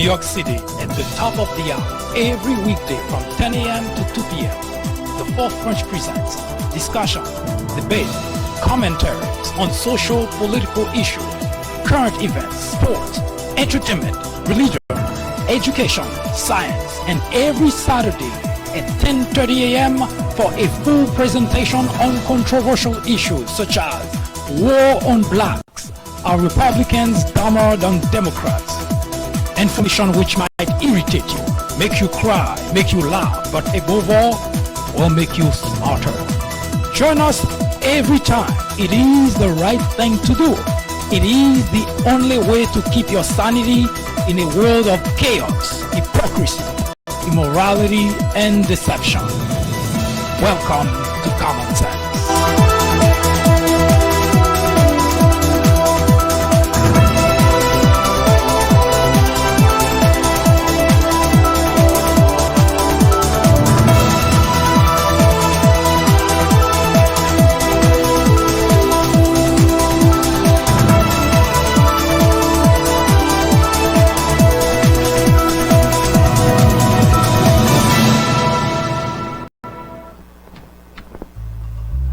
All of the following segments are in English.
York City at the top of the hour, every weekday from 10 a.m. to 2 p.m. The Fourth Branch presents discussion, debate, commentaries on social, political issues, current events, sports, entertainment, religion, education, science, and every Saturday at 10:30 a.m. for a full presentation on controversial issues such as war on blacks, are Republicans dumber than Democrats? Information which might irritate you, make you cry, make you laugh, but above all, will make you smarter. Join us every time. It is the right thing to do. It is the only way to keep your sanity in a world of chaos, hypocrisy, immorality, and deception. Welcome to Common Sense.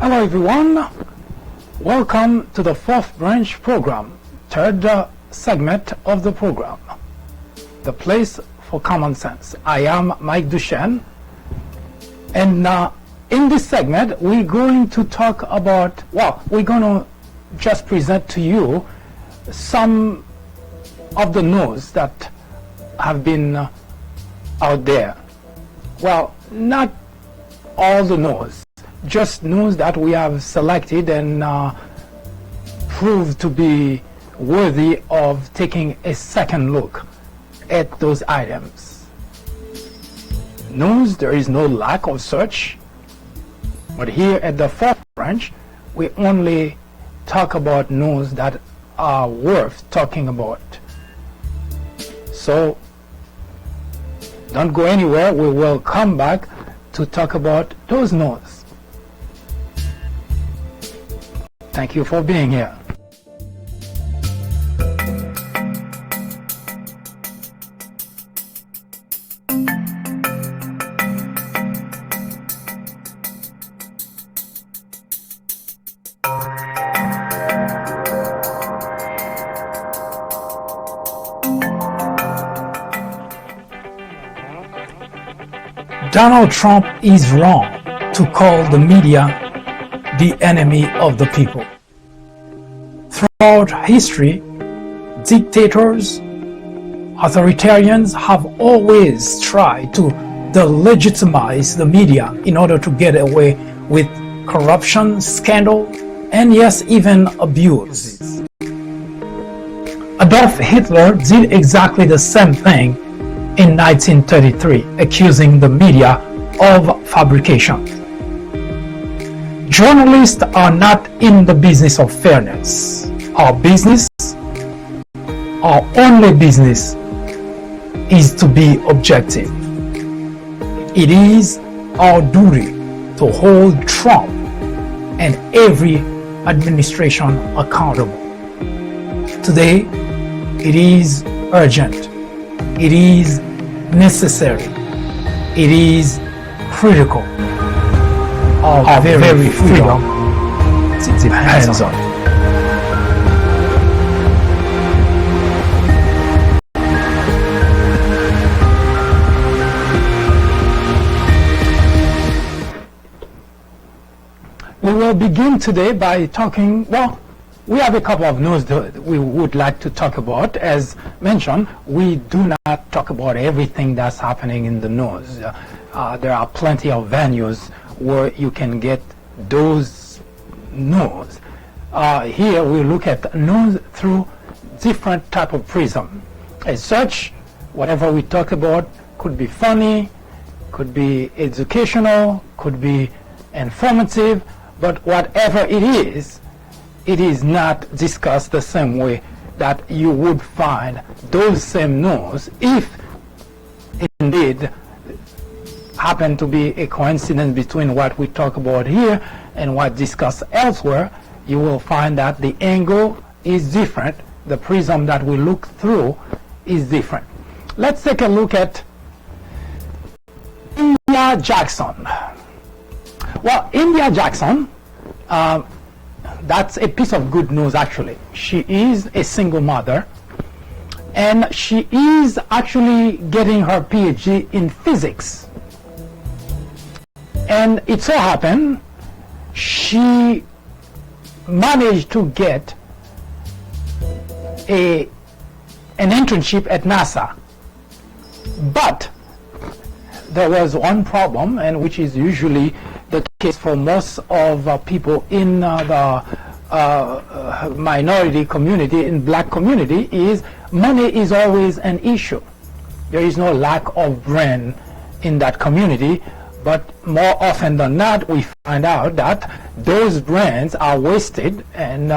Hello everyone, welcome to the Fourth Branch program, third segment of the program, the place for common sense. I am Mike Duchesne, and in this segment we're going to talk about, we're going to just present to you some of the news that have been out there. Well, not all the news, just news that we have selected and proved to be worthy of taking a second look at those items. News, there is no lack of such, but here at the Fourth Branch, we only talk about news that are worth talking about. So, don't go anywhere, we will come back to talk about those news. Thank you for being here. Donald Trump is wrong to call the media the enemy of the people. Throughout history, dictators, authoritarians have always tried to delegitimize the media in order to get away with corruption, scandal, and yes, even abuse. Adolf Hitler did exactly the same thing in 1933, accusing the media of fabrication. Journalists are not in the business of fairness. Our only business, is to be objective. It is our duty to hold Trump and every administration accountable. Today, it is urgent. It is necessary. It is critical. Our very freedom depends on it. We will begin today by talking, we have a couple of news that we would like to talk about. As mentioned, we do not talk about everything that's happening in the news. There are plenty of venues where you can get those news. Here we look at news through different type of prism. As such, whatever we talk about could be funny, could be educational, could be informative, but whatever it is not discussed the same way that you would find those same news if indeed happen to be a coincidence between what we talk about here and what discussed elsewhere. You will find that the angle is different, the prism that we look through is different. let's take a look at India Jackson. Well, India Jackson, that's a piece of good news actually. She is a single mother, and she is actually getting her PhD in physics. And it so happened she managed to get an internship at NASA. But there was one problem, and which is usually the case for most of people in the minority community, in black community, is money is always an issue. There is no lack of brain in that community, but more often than not we find out that those brains are wasted. And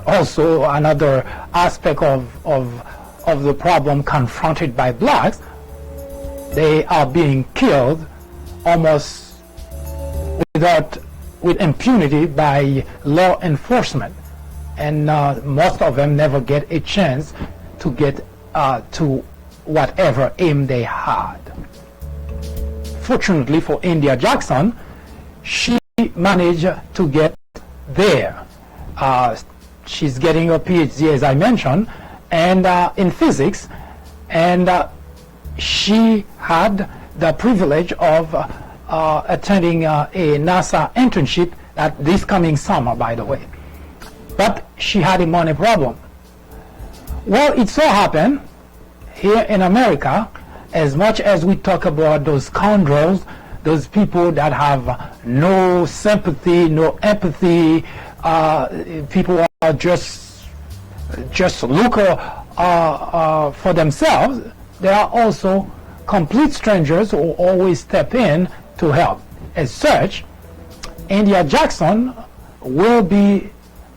also another aspect of the problem confronted by blacks, they are being killed almost with impunity by law enforcement, and most of them never get a chance to get to whatever aim they had. Fortunately for India Jackson, she managed to get there. She's getting a PhD, as I mentioned, and in physics, and she had the privilege of attending a NASA internship this coming summer, by the way. But she had a money problem. Well, it so happened here in America, as much as we talk about those scoundrels, those people that have no sympathy, no empathy, people are just look for themselves, there are also complete strangers who always step in to help. As such, India Jackson will be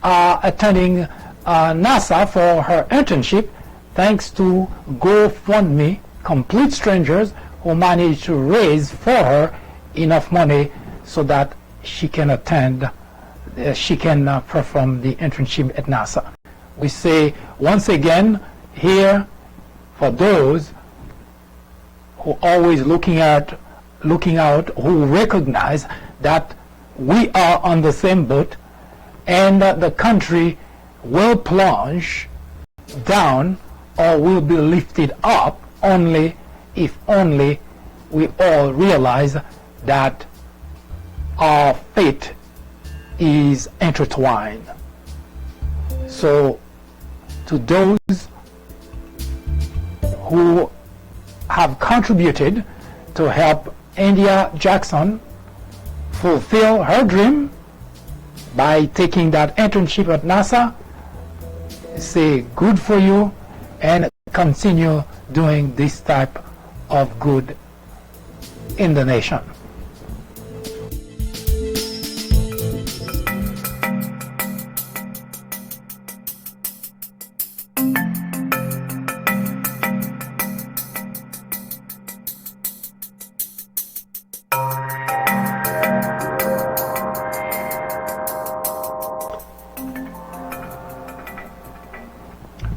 attending NASA for her internship thanks to GoFundMe, complete strangers who managed to raise for her enough money so that she can attend, she can perform the internship at NASA. We say once again here, for those who always looking out, who recognize that we are on the same boat, and the country will plunge down or will be lifted up only if only we all realize that our fate is intertwined. So to those who have contributed to help India Jackson fulfill her dream by taking that internship at NASA, say good for you, and continue doing this type of good in the nation.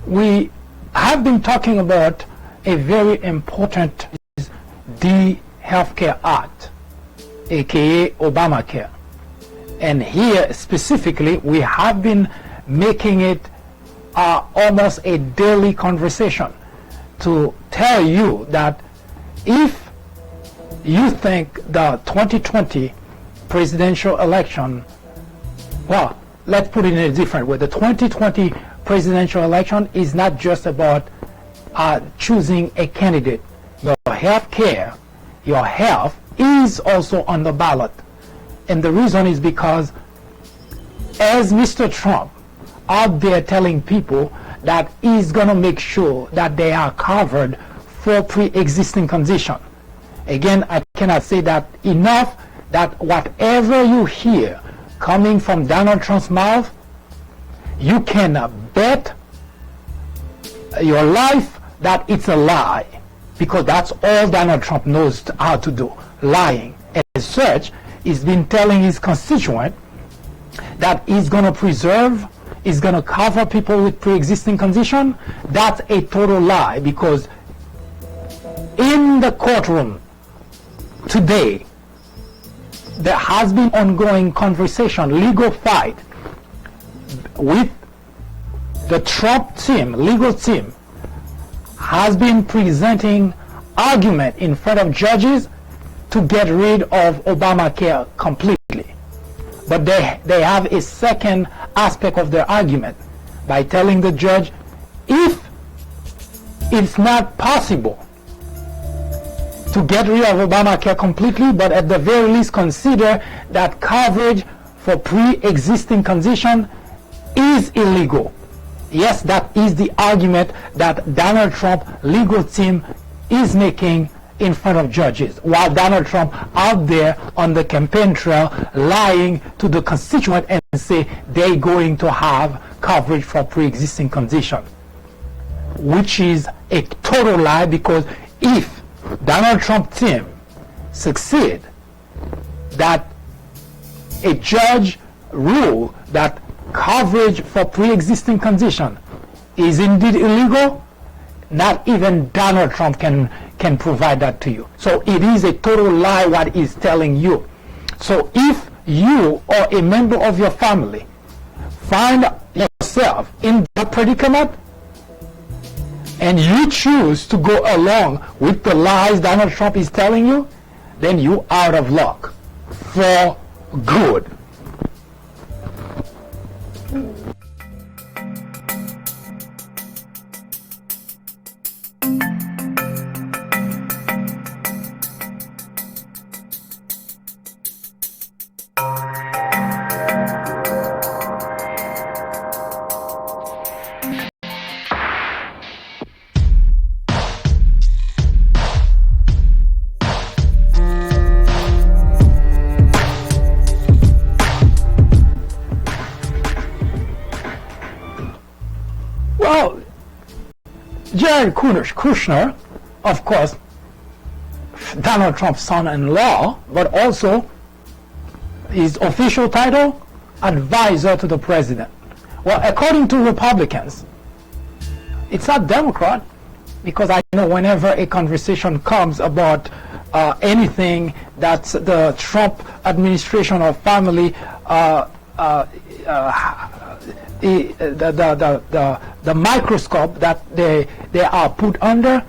We have been talking about a very important the Healthcare Act, aka Obamacare, and here specifically we have been making it almost a daily conversation to tell you that if you think the 2020 presidential election, well, let's put it in a different way. The 2020 presidential election is not just about choosing a candidate. Your health care, your health is also on the ballot. And the reason is because as Mr. Trump out there telling people that he's going to make sure that they are covered for pre-existing condition. Again, I cannot say that enough, that whatever you hear coming from Donald Trump's mouth, you can bet your life that it's a lie, because that's all Donald Trump knows how to do, lying. As such, he's been telling his constituent that he's going to preserve is going to cover people with pre-existing condition, that's a total lie, because in the courtroom today, there has been ongoing conversation, legal fight with the Trump team, legal team, has been presenting argument in front of judges to get rid of Obamacare completely. But they have a second aspect of their argument by telling the judge, if it's not possible to get rid of Obamacare completely, but at the very least consider that coverage for pre-existing condition is illegal. Yes, that is the argument that Donald Trump legal team is making in front of judges, while Donald Trump out there on the campaign trail lying to the constituent and say they're going to have coverage for pre-existing condition, which is a total lie, because if Donald Trump team succeed that a judge rule that coverage for pre-existing condition is indeed illegal, not even Donald Trump can provide that to you. So it is a total lie what he's telling you. So if you or a member of your family find yourself in that predicament and you choose to go along with the lies Donald Trump is telling you, then you out of luck for good. Well, Jared Kushner, of course, Donald Trump's son-in-law, but also his official title, advisor to the president. Well, according to Republicans, it's not Democrat, because I know whenever a conversation comes about anything that the Trump administration or family the microscope that they are put under,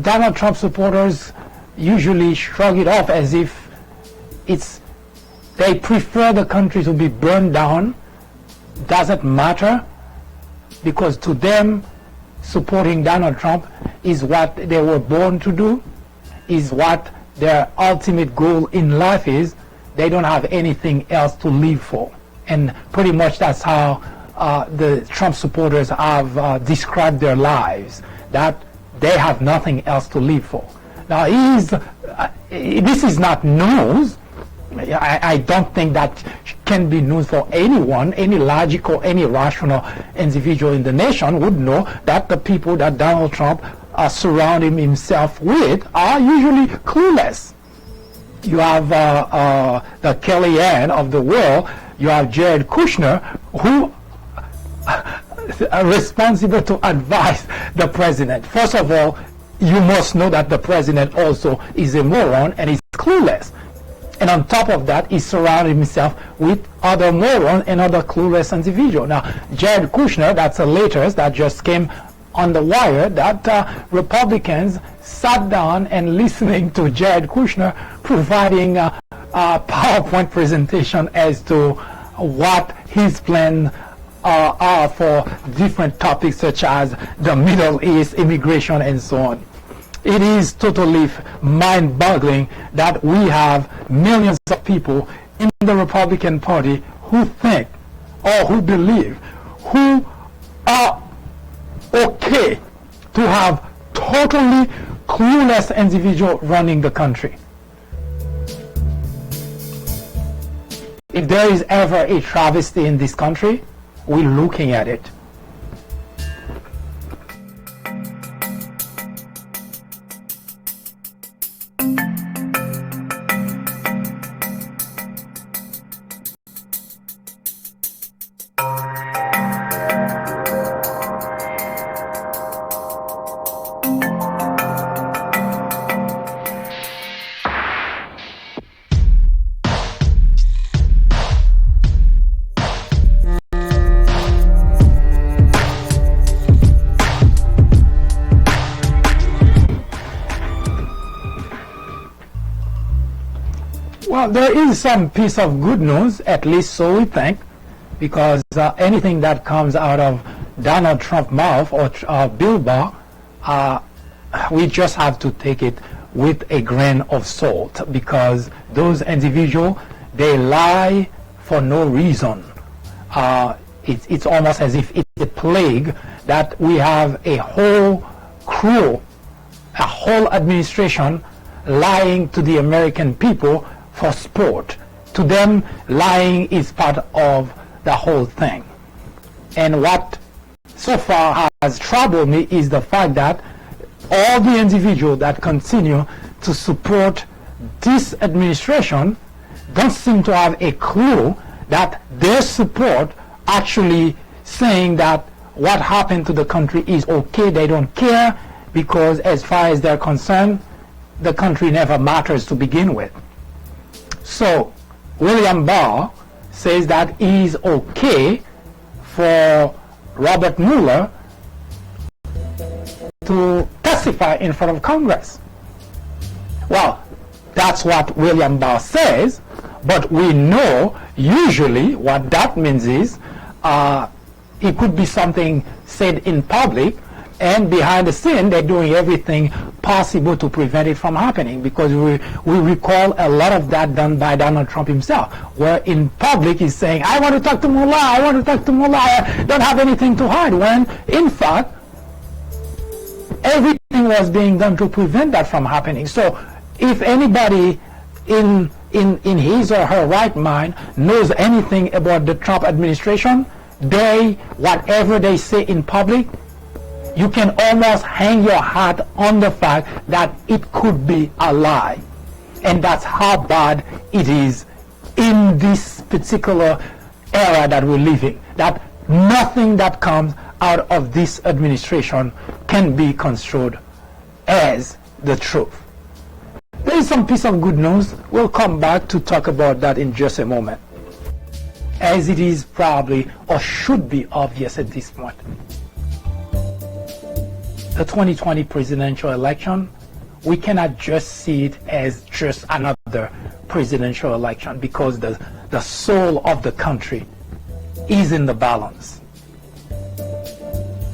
Donald Trump supporters usually shrug it off as if they prefer the country to be burned down. Doesn't matter, because to them supporting Donald Trump is what they were born to do, is what their ultimate goal in life is. They don't have anything else to live for. And pretty much that's how the Trump supporters have described their lives, that they have nothing else to live for. Now, this is not news. I don't think that can be news for anyone. Any logical, any rational individual in the nation would know that the people that Donald Trump surrounding himself with are usually clueless. You have the Kellyanne of the world. You have Jared Kushner, who are responsible to advise the president. First of all, you must know that the president also is a moron and is clueless. And on top of that, he surrounded himself with other morons and other clueless individuals. Now, Jared Kushner, that's the latest that just came on the wire, that Republicans sat down and listening to Jared Kushner providing a PowerPoint presentation as to what his plans are for different topics such as the Middle East, immigration, and so on. It is totally mind-boggling that we have millions of people in the Republican Party who think or who believe, who are okay to have totally clueless individual running the country. If there is ever a travesty in this country, we're looking at it. Well, there is some piece of good news, at least so we think, because anything that comes out of Donald Trump's mouth or Bill Barr, we just have to take it with a grain of salt, because those individuals, they lie for no reason. It's almost as if it's a plague that we have a whole crew, a whole administration lying to the American people for sport. To them, lying is part of the whole thing. And what so far has troubled me is the fact that all the individuals that continue to support this administration don't seem to have a clue that their support actually saying that what happened to the country is okay. They don't care, because as far as they're concerned, the country never matters to begin with. So William Barr says that it is okay for Robert Mueller to testify in front of Congress. Well, that's what William Barr says, but we know usually what that means is it could be something said in public, and behind the scene they're doing everything possible to prevent it from happening, because we recall a lot of that done by Donald Trump himself, where in public he's saying, I want to talk to Mueller, I want to talk to Mueller, I don't have anything to hide, when in fact everything was being done to prevent that from happening. So if anybody in his or her right mind knows anything about the Trump administration, whatever they say in public, you can almost hang your hat on the fact that it could be a lie. And that's how bad it is in this particular era that we're living, that nothing that comes out of this administration can be construed as the truth. There is some piece of good news. We'll come back to talk about that in just a moment, as it is probably or should be obvious at this point. The 2020 presidential election, we cannot just see it as just another presidential election, because the soul of the country is in the balance.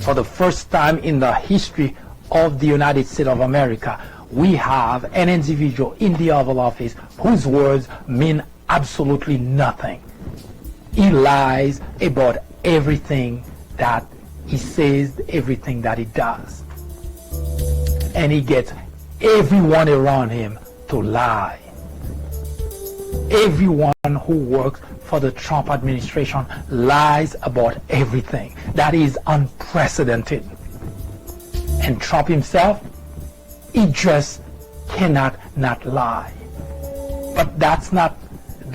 For the first time in the history of the United States of America, we have an individual in the Oval Office whose words mean absolutely nothing. He lies about everything that he says, everything that he does. And he gets everyone around him to lie. Everyone who works for the Trump administration lies about everything. That is unprecedented. And Trump himself, he just cannot not lie. But that's not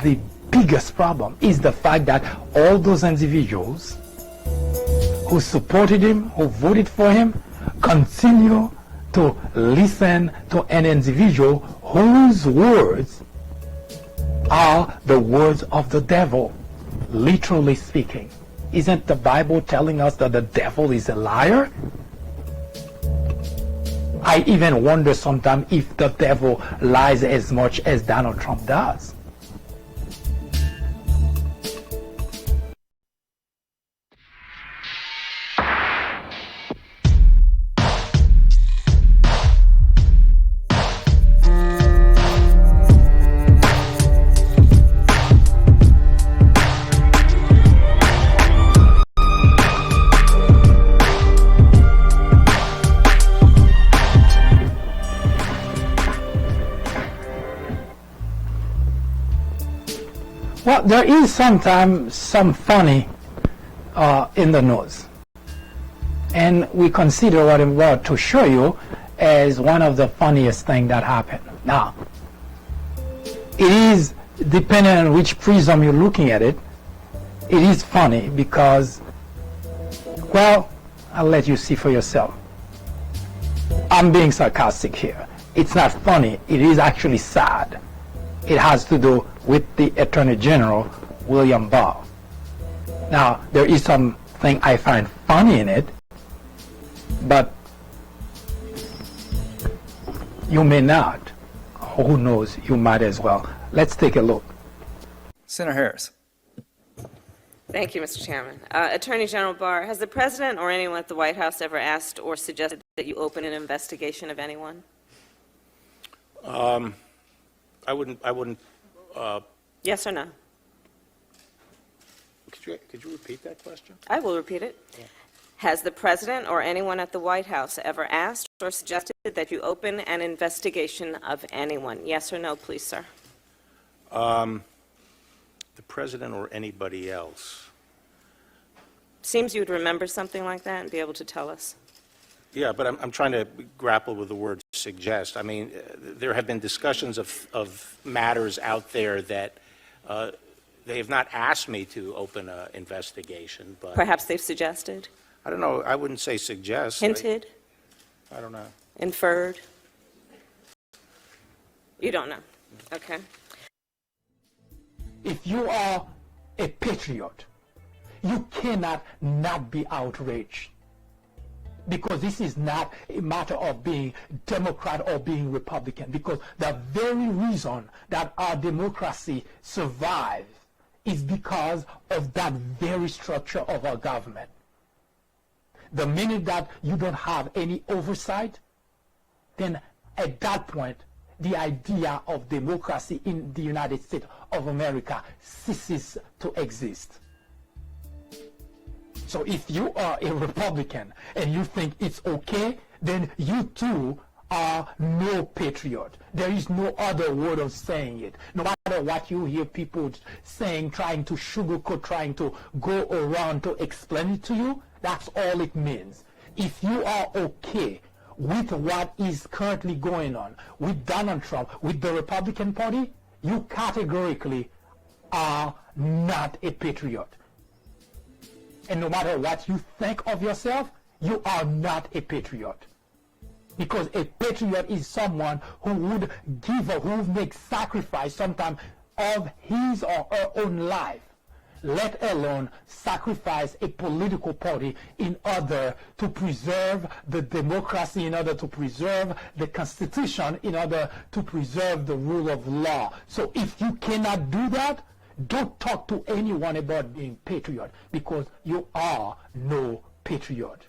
the biggest problem. Is the fact that all those individuals who supported him, who voted for him, continue to listen to an individual whose words are the words of the devil, literally speaking. Isn't the Bible telling us that the devil is a liar? I even wonder sometimes if the devil lies as much as Donald Trump does. Well, there is sometimes some funny in the news, and we consider what I'm about to show you as one of the funniest things that happened. Now, it is, depending on which prism you're looking at it, it is funny because, well, I'll let you see for yourself. I'm being sarcastic here. It's not funny, it is actually sad. It has to do with the Attorney General, William Barr. Now, there is something I find funny in it, but you may not. Who knows, you might as well let's take a look. Senator Harris. Thank you, Mr. Chairman. Attorney General Barr, has the President or anyone at the White House ever asked or suggested that you open an investigation of anyone? I wouldn't. Yes or no? Could you repeat that question? I will repeat it. Yeah. Has the President or anyone at the White House ever asked or suggested that you open an investigation of anyone? Yes or no, please, sir? The President or anybody else? Seems you would remember something like that and be able to tell us. Yeah, but I'm trying to grapple with the word suggest. I mean, there have been discussions of matters out there that they have not asked me to open an investigation, but Perhaps they've suggested, I don't know. I wouldn't say suggest. hinted, I don't know. inferred. You don't know. Okay. If you are a patriot, you cannot not be outraged. Because this is not a matter of being Democrat or being Republican. Because the very reason that our democracy survives is because of that very structure of our government. The minute that you don't have any oversight, then at that point, the idea of democracy in the United States of America ceases to exist. So if you are a Republican and you think it's okay, then you too are no patriot. There is no other word of saying it. No matter what you hear people saying, trying to sugarcoat, trying to go around to explain it to you, that's all it means. If you are okay with what is currently going on with Donald Trump, with the Republican Party, you categorically are not a patriot. And no matter what you think of yourself, you are not a patriot. Because a patriot is someone who would give or who would make sacrifice sometimes of his or her own life, let alone sacrifice a political party in order to preserve the democracy, in order to preserve the Constitution, in order to preserve the rule of law. So if you cannot do that, don't talk to anyone about being patriot, because you are no patriot.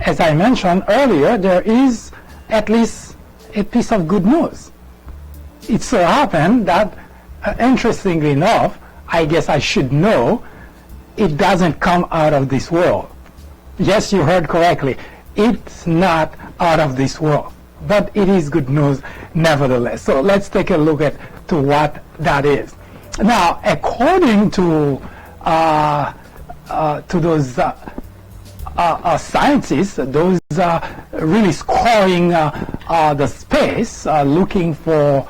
As I mentioned earlier, there is at least a piece of good news. It so happened that, interestingly enough, I guess I should know, it doesn't come out of this world. Yes, you heard correctly. It's not out of this world. But it is good news nevertheless. So let's take a look at to what that is. Now, according to those scientists, those really scoring the space, looking for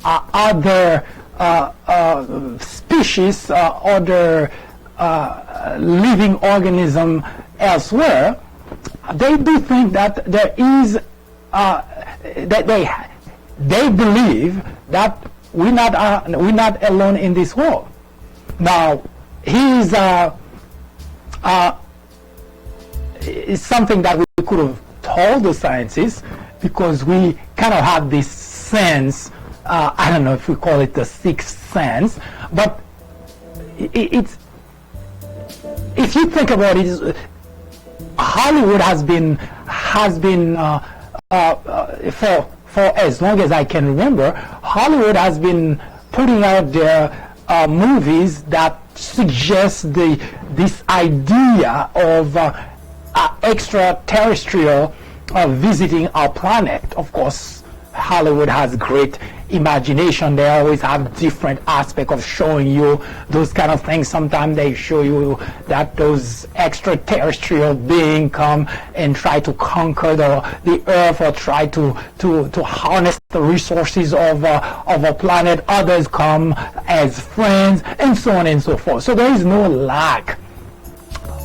other species, other living organism elsewhere, they do think that there is, that they believe that we're not alone in this world. Now, it's something that we could have told the scientists, because we kind of have this sense, I don't know if we call it the sixth sense, but it's, if you think about it, Hollywood has been for as long as I can remember, Hollywood has been putting out their movies that suggest this idea of extraterrestrial visiting our planet. Of course, Hollywood has great imagination. They always have different aspects of showing you those kind of things. Sometimes they show you that those extraterrestrial beings come and try to conquer the earth, or try to harness the resources of a planet. Others come as friends, and so on and so forth. So there is no lack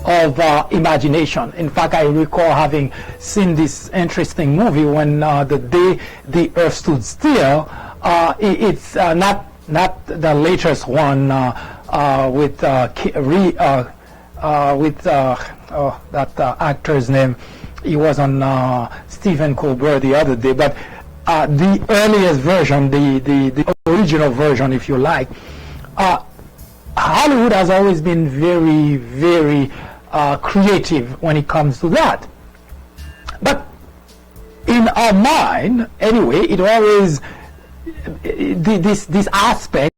of imagination. In fact, I recall having seen this interesting movie when the day the earth stood still. It's not not the latest one with that actor's name. He was on Stephen Colbert the other day, but the earliest version, the original version, if you like. Hollywood has always been very, very creative when it comes to that. But in our mind, anyway, it always, this aspect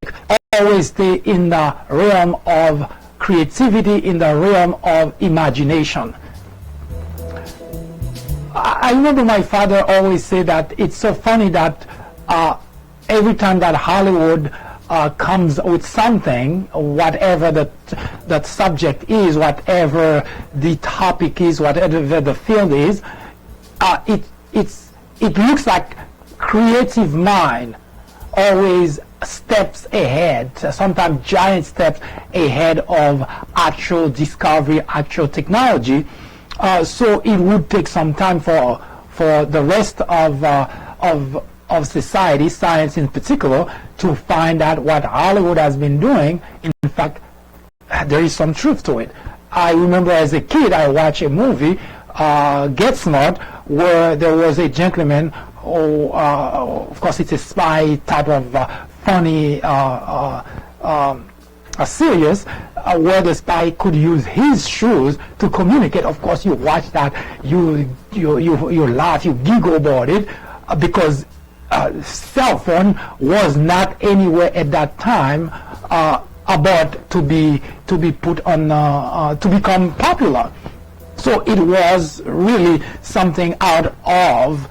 always stay in the realm of creativity, in the realm of imagination. I remember my father always said that it's so funny that every time that Hollywood comes with something, whatever that subject is, whatever the topic is, whatever the field is, it looks like creative mind always steps ahead, sometimes giant steps ahead of actual discovery, actual technology. So it would take some time for the rest of society, science in particular, to find out what Hollywood has been doing. In fact, there is some truth to it. I remember as a kid, I watched a movie, Get Smart, where there was a gentleman who, of course, it's a spy type of funny series, where the spy could use his shoes to communicate. Of course, you watch that, you laugh, you giggle about it, because cell phone was not anywhere at that time about to be put on to become popular. So it was really something out of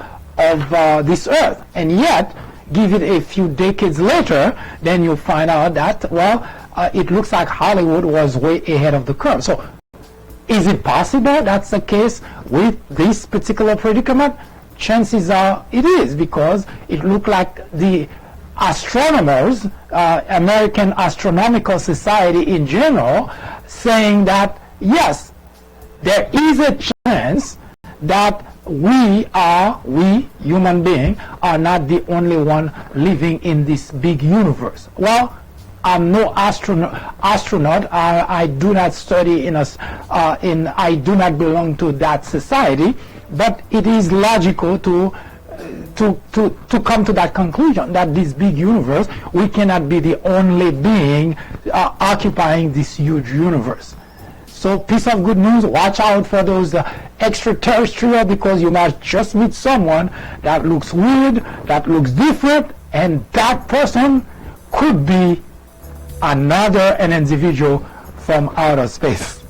this earth, and yet give it a few decades later, then you find out that, well, it looks like Hollywood was way ahead of the curve. So is it possible that's the case with this particular predicament? Chances are it is, because it looked like the astronomers, American Astronomical Society in general, saying that yes, there is a chance that we human beings are not the only one living in this big universe. Well, I'm no astronaut. I do not study I do not belong to that society. But it is logical to come to that conclusion that this big universe, we cannot be the only being occupying this huge universe. So, piece of good news: watch out for those extraterrestrial, because you might just meet someone that looks weird, that looks different, and that person could be an individual from outer space.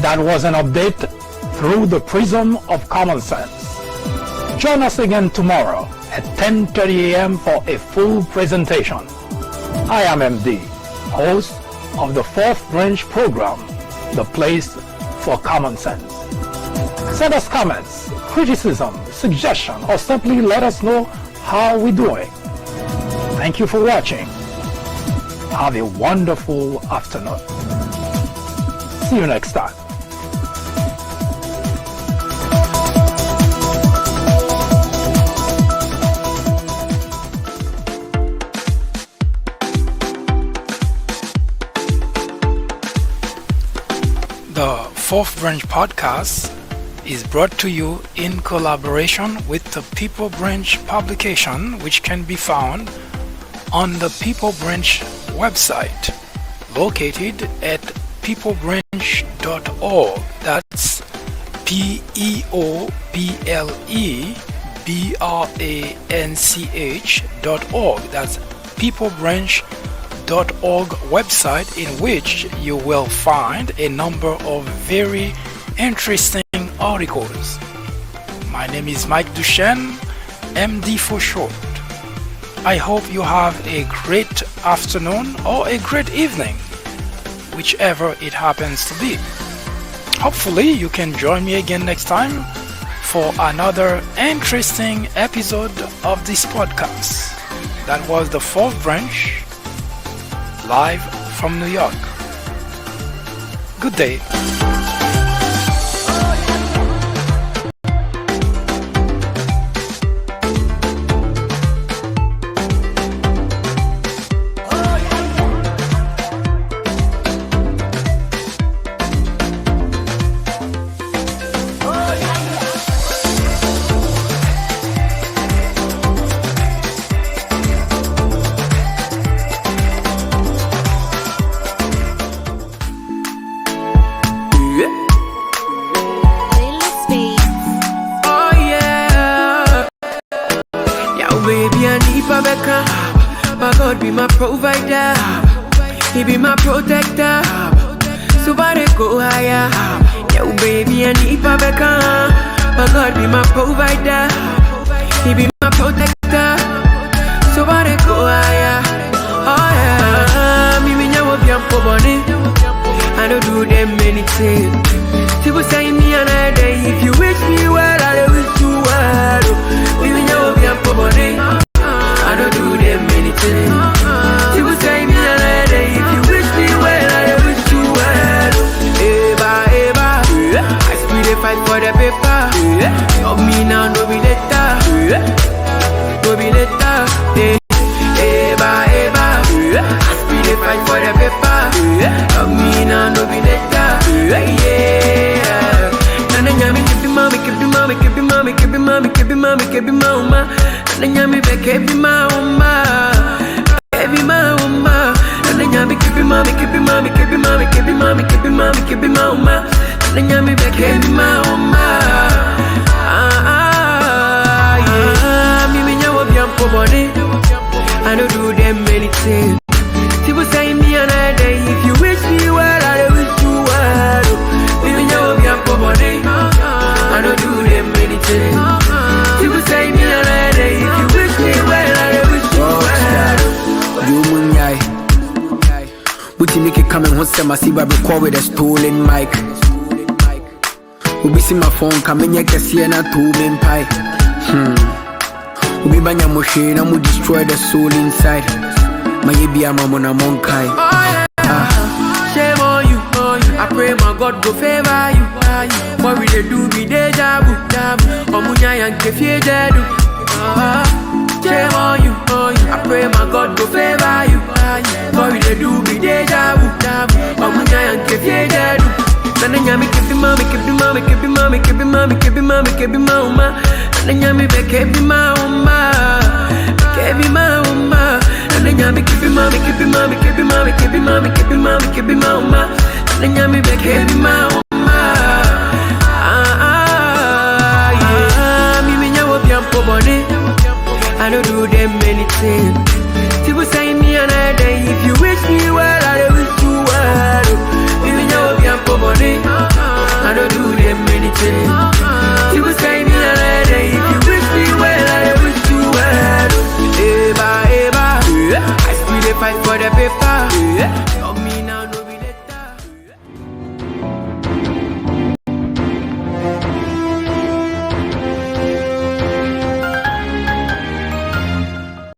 That was an update through the prism of common sense. Join us again tomorrow at 10:30 a.m. for a full presentation. I am MD, host of the Fourth Branch program, The Place for Common Sense. Send us comments, criticism, suggestion, or simply let us know how we're doing. Thank you for watching. Have a wonderful afternoon. See you next time. The Fourth Branch podcast is brought to you in collaboration with the People Branch publication, which can be found on the People Branch website, located at peoplebranch.org. That's peoplebranch.org. That's peoplebranch.org website, in which you will find a number of very interesting articles. My name is Mike Duchesne, MD for short. I hope you have a great afternoon or a great evening, whichever it happens to be. Hopefully, you can join me again next time for another interesting episode of this podcast. That was the fourth branch, live from New York. Good day. My God be my provider, He be my protector. So I go higher. Yo, baby, I need Pabeka. My God be my provider, He be my protector. So I go higher. Oh yeah, me nyawo biampo boni. I don't do them anything. People say me another day. If you wish me well, I wish you well. Me nyawo biampo boni. I don't do them anything. People say me another day. If you wish me well, I wish you well. Eva, Eva, I still dey fight for the paper. Of me now, no be later. No be later. Eva, Eva, I still dey fight for the paper. Of me now, no be later. Yeah. Nana nyami kebi mama, kebi mama, kebi mama, kebi mama, kebi mama, kebi mama. Nana nyami be kebi mama, kebi mama. Nana nyami kebi mama, kebi mama, kebi mama, kebi mama, kebi mama, kebi mama. Nana nyami be kebi mama. Me nyawo biampo boni. I don't do them anything. People say me another day. If you wish me well, I wish you well. Me nyawo biampo boni. I don't do them anything. People say me another day. If you wish me well, I wish you well. You munyai. Buti make it come and once I see Bible call with a stolen mic. Ubi see my phone coming here kasi na two men pie. Ubi banya moshe na mu destroy the soul inside. Mayebi amamona monkai. Shame on you, I pray my God go favor you. What we dey do be deja vu. Omunya yanke fie jedu. Shame on you, I pray my God go favor you. What we dey do be deja vu. Omunya yanke fie jedu. Nana nyami kebi mama, kebi mama, kebi mama, kebi mama, kebi mama, kebi mama. Nana nyami be kebi mama, kebi mama. Nana nyami kebi mama, kebi mama, kebi mama, kebi mama, kebi mama, kebi mama. Nana nyami be kebi mama. Me nyawo biampo boni. I don't do them anything. People say me another day. If you wish me well, I wish you well. Me nyawo biampo boni. I don't do them anything. People say me another day. If you wish me well, I wish you well. Eva, Eva, I still dey fight for the paper.